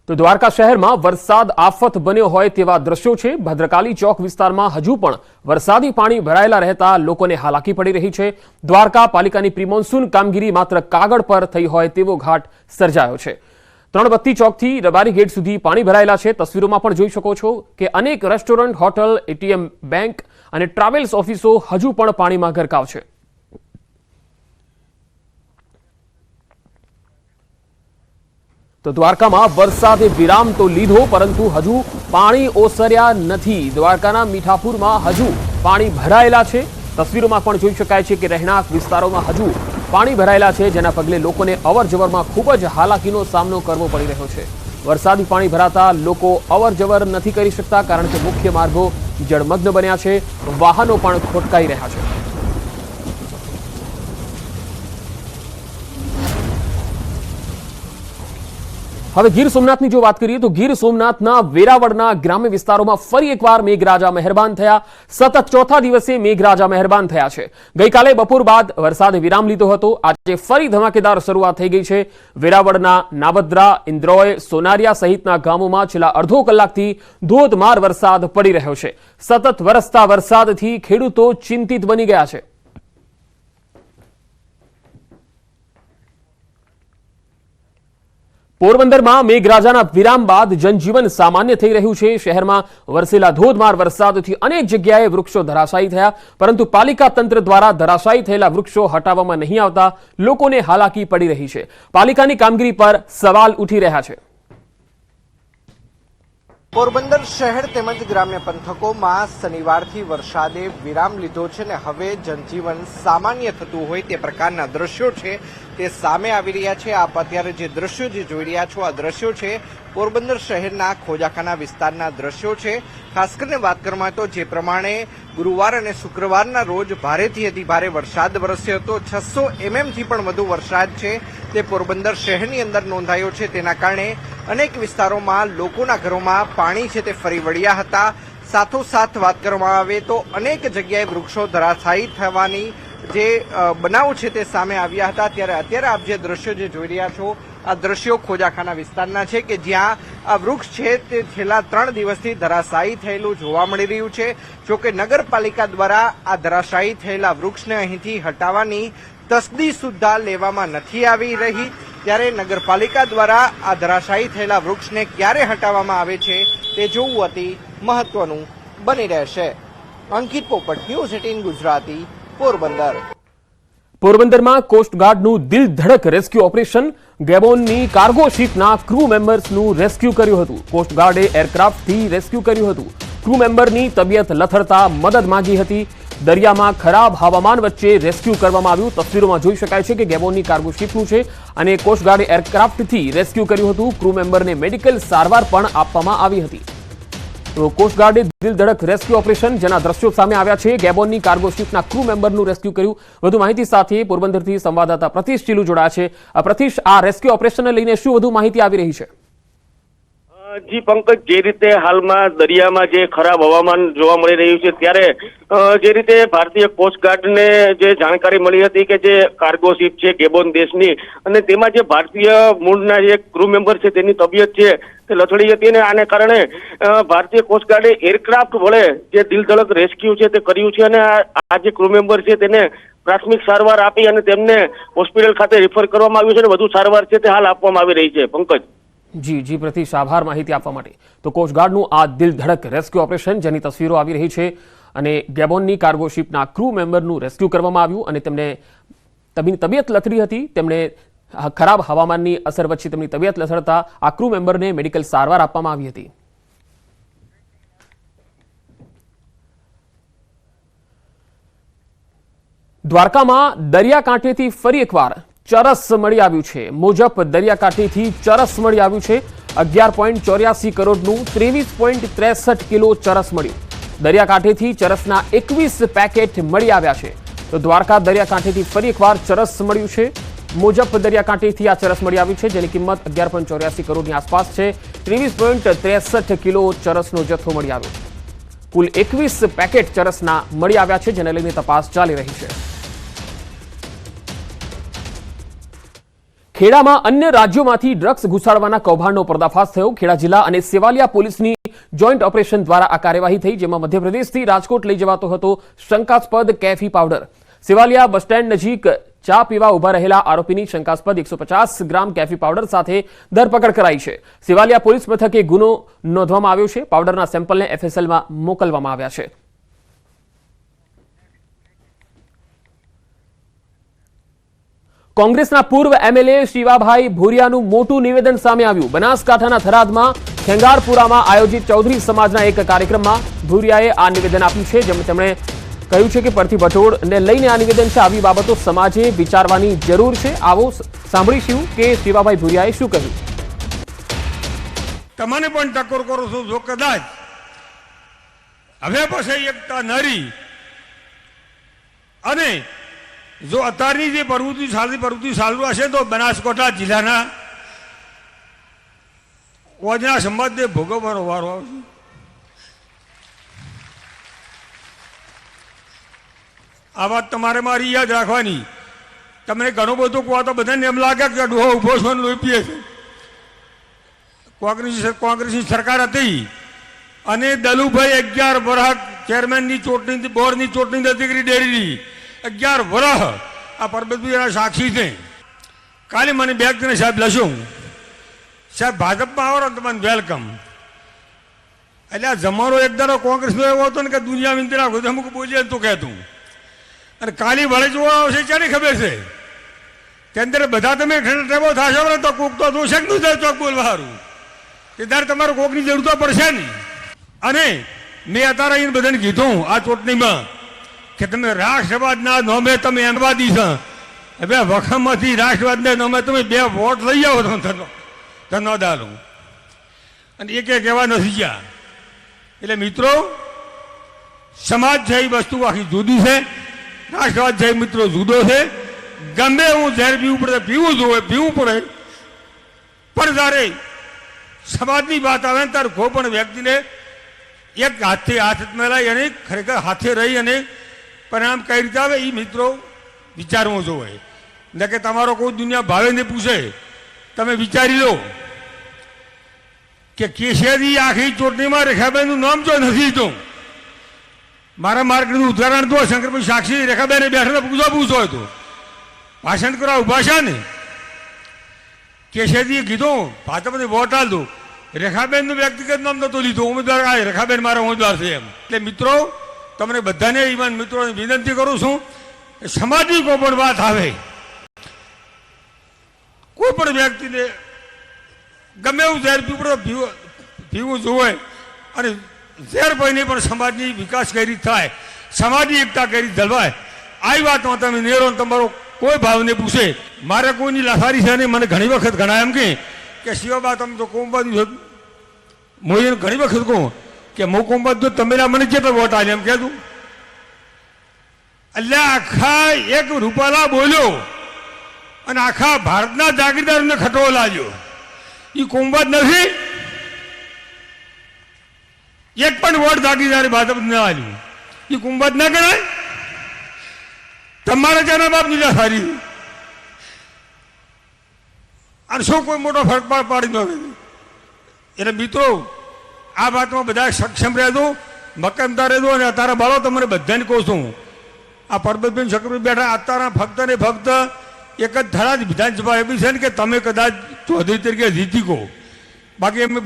તો દ્વારકા શહેરમાં વરસાદ આફત બન્યો હોય તેવા દ્રશ્યો છે। ભદ્રકાલી ચોક વિસ્તારમાં હજુ પણ વરસાદી પાણી ભરાયેલા રહેતા લોકોને હાલાકી પડી રહી છે। દ્વારકા પાલિકાની પ્રી-મોન્સૂન કામગીરી માત્ર કાગળ પર થઈ હોય તેવો ઘાટ સર્જાયો છે। ત્રણબત્તી ચોકથી રબારી ગેટ સુધી પાણી ભરાયેલા છે। તસવીરોમાં પણ જોઈ શકો છો કે અનેક રેસ્ટોરન્ટ, હોટલ, એટીએમ, બેંક અને ટ્રાવેલ્સ ઓફિસો હજુ પણ પાણીમાં ગરકાવ છે। તો દ્વારકામાં વરસાદે વિરામ તો લીધો, પરંતુ હજુ પાણી ઓસર્યા નથી। દ્વારકાના મીઠાપુરમાં હજુ પાણી ભરાયેલા છે। તસવીરોમાં પણ જોઈ શકાય છે કે રહેણાંક વિસ્તારોમાં હજુ પાણી ભરાયેલા છે, જેના પગલે લોકોને અવરજવરમાં ખૂબ જ હાલાકીનો સામનો કરવો પડી રહ્યો છે। વરસાદી પાણી ભરાતા લોકો અવરજવર નથી કરી શકતા, કારણ કે મુખ્ય માર્ગો જળમગ્ન બન્યા છે। વાહનો પણ ખોટકાઈ રહ્યા છે। હવે ગીર સોમનાથની જો વાત કરીએ તો ગીર સોમનાથના વેરાવળના ગ્રામ્ય વિસ્તારોમાં ફરી એકવાર મેઘરાજા મહેરબાન થયા। સતત ચોથા દિવસે મેઘરાજા મહેરબાન થયા છે। ગઈકાલે બપોર બાદ વરસાદે વિરામ લીધો હતો। આજે ફરી ધમાકેદાર શરૂઆત થઈ ગઈ છે। વેરાવળના નાબદ્રા, ઇન્દ્રોય, સોનારિયા સહિતના ગામોમાં છેલ્લા અડધો કલાકથી ધોધમાર વરસાદ પડી રહ્યો છે। સતત વરસતા વરસાદથી ખેડૂતો ચિંતિત બની ગયા છે। પોરબંદરમાં મેઘરાજાના વિરામ બાદ જનજીવન સામાન્ય થઈ રહ્યું છે। શહેરમાં વરસેલા ધોધમાર વરસાદથી અનેક જગ્યાએ વૃક્ષો ધરાશાયી થયા, પરંતુ પાલિકા તંત્ર દ્વારા ધરાશાયી થયેલા વૃક્ષો હટાવવામાં નહીં આવતા લોકોને હાલાકી પડી રહી છે। પાલિકાની કામગીરી પર સવાલ ઉઠી રહ્યા છે। પોરબંદર શહેર તેમજ ગ્રામ્ય પંથકોમાં શનિવારથી વરસાદે વિરામ લીધો છે ને હવે જનજીવન સામાન્ય થતું હોય તે પ્રકારના દ્રશ્યો છે તે સામે આવી રહ્યા છે। આપ અત્યારે જે દ્રશ્યો જે જોઈ રહ્યા છો, આ દ્રશ્યો છે પોરબંદર શહેરના ખોજાખાના વિસ્તારના દ્રશ્યો છે। ખાસ કરીને વાત કરવામાં તો જે પ્રમાણે ગુરુવાર અને શુક્રવારના રોજ ભારેથી અતિભારે વરસાદ વરસ્યો હતો। 600 mm થી પણ વધુ વરસાદ છે તે પોરબંદર શહેરની અંદર નોંધાયો છે। તેના કારણે અનેક વિસ્તારોમાં લોકોના ઘરોમાં પાણી છે તે ફરી વળ્યા હતા। સાથોસાથ વાત કરવામાં આવે તો અનેક જગ્યાએ વૃક્ષો ધરાશાયી થવાની જે બનાવો છે તે સામે આવ્યા હતા। ત્યારે અત્યારે આપ જે દ્રશ્યો જે જોઈ રહ્યા છો, આ દ્રશ્યો ખોજાખાના વિસ્તારના છે કે જ્યાં આ વૃક્ષ છે તે છેલ્લા 3 દિવસથી ધરાશાયી થયેલું જોવા મળી રહ્યું છે। જોકે નગરપાલિકા દ્વારા આ ધરાશાયી થયેલા વૃક્ષને અહીંથી હટાવવાની તસ્દી સુદ્ધા લેવામાં નથી આવી રહી। ત્યારે નગરપાલિકા દ્વારા આ ધરાશાયી થયેલા વૃક્ષને ક્યારે હટાવવામાં આવે છે તે જોવું અતિ મહત્વનું બની રહેશે। અંકિત પોપટ, ન્યૂઝ 18 ગુજરાતી, પોરબંદર। પોરબંદરમાં કોસ્ટગાર્ડનું દિલ ધડક રેસ્ક્યુ ઓપરેશન। ગેબોનની કાર્ગો શિપના ક્રૂ મેમ્બર્સનું રેસ્ક્યુ કર્યું હતું। કોસ્ટગાર્ડે એરક્રાફ્ટથી રેસ્ક્યુ કર્યું હતું। ક્રૂ મેમ્બરની તબિયત લથડતા મદદ માંગી હતી। દરિયામાં ખરાબ હવામાન વચ્ચે રેસ્ક્યુ કરવામાં આવ્યું। તસવીરોમાં જોઈ શકાય છે કે ગેબોનની કાર્ગો શિપનું છે અને કોસ્ટગાર્ડે એરક્રાફ્ટથી રેસ્ક્યુ કર્યું હતું। ક્રૂ મેમ્બરને મેડિકલ સારવાર પણ આપવામાં આવી હતી। તો કોસ્ટગાર્ડે દિલ ધડક રેસ્ક્યુ ઓપરેશન, જેના દ્રશ્યો સામે આવ્યા છે। ગેબોનની કાર્ગો શિપના ક્રૂ મેમ્બરનું રેસ્ક્યુ કર્યું। વધુ માહિતી સાથે પોરબંદરથી સંવાદદાતા પ્રતિશ ચીલુ જોડાયા છે। પ્રતિશ, આ રેસ્ક્યુ ઓપરેશનને લઈને શું વધુ માહિતી આવી રહી છે? જી પંકજ, જે રીતે હાલમાં દરિયામાં જે ખરાબ હવામાન જોવા મળી રહ્યું છે, ત્યારે જે રીતે ભારતીય કોસ્ટગાર્ડને જે જાણકારી મળી હતી કે જે કાર્ગો શિપ છે ગેબોન દેશની, અને તેમાં જે ભારતીય મૂળના જે ક્રૂ મેમ્બર છે તેની તબિયત છે તે લથડી હતી, અને આને કારણે ભારતીય કોસ્ટગાર્ડે એરક્રાફ્ટ વડે જે દિલધડક રેસ્ક્યુ છે તે કર્યું છે, અને આ જે ક્રૂ મેમ્બર છે તેને પ્રાથમિક સારવાર આપી અને તેમને હોસ્પિટલ ખાતે રિફર કરવામાં આવ્યું છે અને વધુ સારવાર છે તે હાલ આપવામાં આવી રહી છે। પંકજ જી પ્રતિશ, આભાર માહિતી આપવા માટે। તો કોસ્ટગાર્ડનું આ દિલ ધડક રેસ્ક્યુ ઓપરેશન, જેની તસવીરો આવી રહી છે, અને ગેબોનની કાર્ગો શિપના ક્રૂ મેમ્બરનું રેસ્ક્યુ કરવામાં આવ્યું અને તેમને તબિયત લથડી હતી। તેમણે ખરાબ હવામાનની અસર વચ્ચે તેમની તબિયત લથડતા આ ક્રૂ મેમ્બરને મેડિકલ સારવાર આપવામાં આવી હતી। દ્વારકામાં દરિયાકાંઠેથી ફરી એકવાર ચરસ મળી આવ્યું છે। મોજપ દરિયાકાંઠેથી ચરસ મળી આવ્યું છે। 11.84 કરોડનું 23.63 કિલો ચરસ મળ્યું। દરિયાકાંઠેથી ચરસના 21 પેકેટ મળી આવ્યા છે। તો દ્વારકા દરિયાકાંઠેથી ફરી એકવાર ચરસ મળ્યું છે। મોજપ દરિયાકાંઠેથી આ ચરસ મળી આવ્યું છે, જેની કિંમત 11.84 કરોડની આસપાસ છે। 23.63 કિલો ચરસનો જથ્થો મળી આવ્યો। કુલ 21 પેકેટ ચરસના મળી આવ્યા છે, જેને લઈને તપાસ ચાલી રહી છે। ખેડામાં અન્ય રાજ્યોમાંથી ડ્રગ્સ ઘુસાડવાના કૌભાંડનો પર્દાફાશ થયો. ખેડા જિલ્લા અને સેવાલિયા પોલીસની જોઈન્ટ ઓપરેશન દ્વારા આ કાર્યવાહી થઈ, જેમાં મધ્યપ્રદેશથી રાજકોટ લઈ જવાતો હતો શંકાસ્પદ કેફી પાવડર. સેવાલિયા બસ સ્ટેન્ડ નજીક ચા પીવા ઉભા રહેલા આરોપીની શંકાસ્પદ 150 ગ્રામ કેફી પાવડર સાથે ધરપકડ કરાઈ છે. સેવાલિયા પોલીસ મથકે ગુનો નોંધવામાં આવ્યો છે. પાવડરના સેમ્પલને FSLમાં મોકલવામાં આવ્યા છે. કોંગ્રેસના પૂર્વ MLA શિવાભાઈ ભુરિયાનું મોટું નિવેદન સામે આવ્યું. બનાસકાંઠાના થરાદમાં ખેંગારપુરામાં આયોજિત ચૌધરી સમાજના એક કાર્યક્રમમાં ભુરિયાએ આ નિવેદન આપ્યું છે, જેમાં તેમણે કહ્યું છે કે પરથી બટોળને લઈને આ નિવેદન છે. આવી બાબતો સમાજે વિચારવાની જરૂર છે. આવો સાંભળીશું કે શિવાભાઈ ભુરિયાએ શું કહ્યું. તમને પણ ટકોર કરો છો, જો કદાચ હવે પછી એકતા નરી અને જો અત્યારની જે પ્રવૃત્તિ ચાલુ હશે તો બનાસકાંઠા જિલ્લાના ઓજના સમાજને ભોગવવાનો વારો આવશે. આ વાત તમારે મારી યાદ રાખવાની. તમને ઘણું બધું કહો તો બધાને એમ લાગે કે ડોહો ઉભો છો ને લોહી પીએ છે. કોંગ્રેસની સરકાર હતી અને દલુભાઈ 11 વર્ષ ચેરમેનની ચૂંટણી, બોર્ડની ચૂંટણી નથી કરી ડેરીની. 11 વર્ષ આ પરબતભાઈ એના સાક્ષી છે. કાલે મને બે જણે સાહેબ લશું, સાહેબ ભાજપમાં આવો ને તમને વેલકમ. એટલે આ જમાનો એક દાડો કોંગ્રેસનો એવો હતો ને કે દુનિયા વિનંતી રાખો તો અમુક બોલીએ તો કહેતું. અને કાલી વળે જોવા આવશે ક્યારે ખબર છે કે અંદર બધા તમે ટેબો થશો ને તો કોક તો દોષક નું જાય ચોક બોલવા સારું કે ત્યારે તમારે કોકની જરૂર તો પડશે ને. અને મેં અત્યારે અહીં બધાને કીધું આ ચૂંટણીમાં કે તમે રાષ્ટ્રવાદના નોમે તમે એમવાદી છો, હવે વખમમાંથી રાષ્ટ્રવાદના નોમે તમે 2 વોટ લઈ આવો તો ન દાલું અને એક કહેવા નથી ગયા. એટલે મિત્રો, સમાજ છે એ વસ્તુ આખી જુદી છે, રાષ્ટ્રવાદ છે મિત્રો જુદો છે. ગમે હું ઝેર પીવું પડે પીવું પડે, પણ જ્યારે સમાજની વાત આવે ને ત્યારે કોઈ પણ વ્યક્તિને એક હાથથી હાથ મેળાઈ અને ખરેખર હાથે રહી અને પરિણામ કઈ રીતે આવે એ મિત્રો વિચારવું જોઈએ. એટલે કે તમારો કોઈ દુનિયા ભાવે ને પૂછે, તમે વિચારી લો કે કેશિયાની આખી ચૂંટણીમાં રેખાબેનનું નામ જો નથી તો મારા માર્ગનું ઉદાહરણ તો શંકરભાઈ સાક્ષી રેખાબેને બેઠા પૂછો હતો ભાષણ કરવા ઉભા છે ને. કેશિયાજીએ કીધું ભાજપને વોટ આલ દો, રેખાબેનનું વ્યક્તિગત નામ નહોતું લીધું, ઉમેદવાર આ રેખાબેન મારા ઉમેદવાર છે એમ. એટલે મિત્રો, તમને બધાને ઈમાન મિત્રોને વિનંતી કરું છું કે સમાજની કોઈ પણ વાત આવે, કોઈ પણ વ્યક્તિને ગમે એવું ઝેર પીવું જોવે અને ઝેર પીને પણ સમાજની વિકાસ કઈ રીતે થાય, સમાજની એકતા કઈ રીતે જળવાય, આવી વાતમાં તમે નેરો તમારો કોઈ ભાવને પૂછે. મારે કોઈની લાસારી છે નહીં. મને ઘણી વખત ઘણા એમ કે શિવાબા તમે તો કોમબાદ હું ઘણી વખત કહું કે હું કોમબાદ તો તમે મને કેટલા વોટ આલે એમ કહેતું. એટલે આખા એક રૂપાલા બોલ્યો અને આખા ભારતના જાગીરદારોને ખટો લાગ્યો. એ કોમબાદ નથી. એક પણ વોટ જાગીરદારે ભાજપ ન આવ્યું, એ કોમબાદ ના ગણાય. તમારા જાના બાપ નીલા સારી અને શું કોઈ મોટો ફરક પાડી ન. એટલે મિત્રો, આ વાતમાં બધા સક્ષમ રહેજો, મક્કમતા રહેજો. અને અત્યારે બાળો તમને બધાને કહું છું, આ પરબતભાઈ શંકરભાઈ બેઠા અત્યારે ફક્ત ને ફક્ત એક જ થરાદ વિધાનસભા એવી છે ને કે તમે કદાચ ચૌધરી તરીકે જીતી કહો, બાકી એમ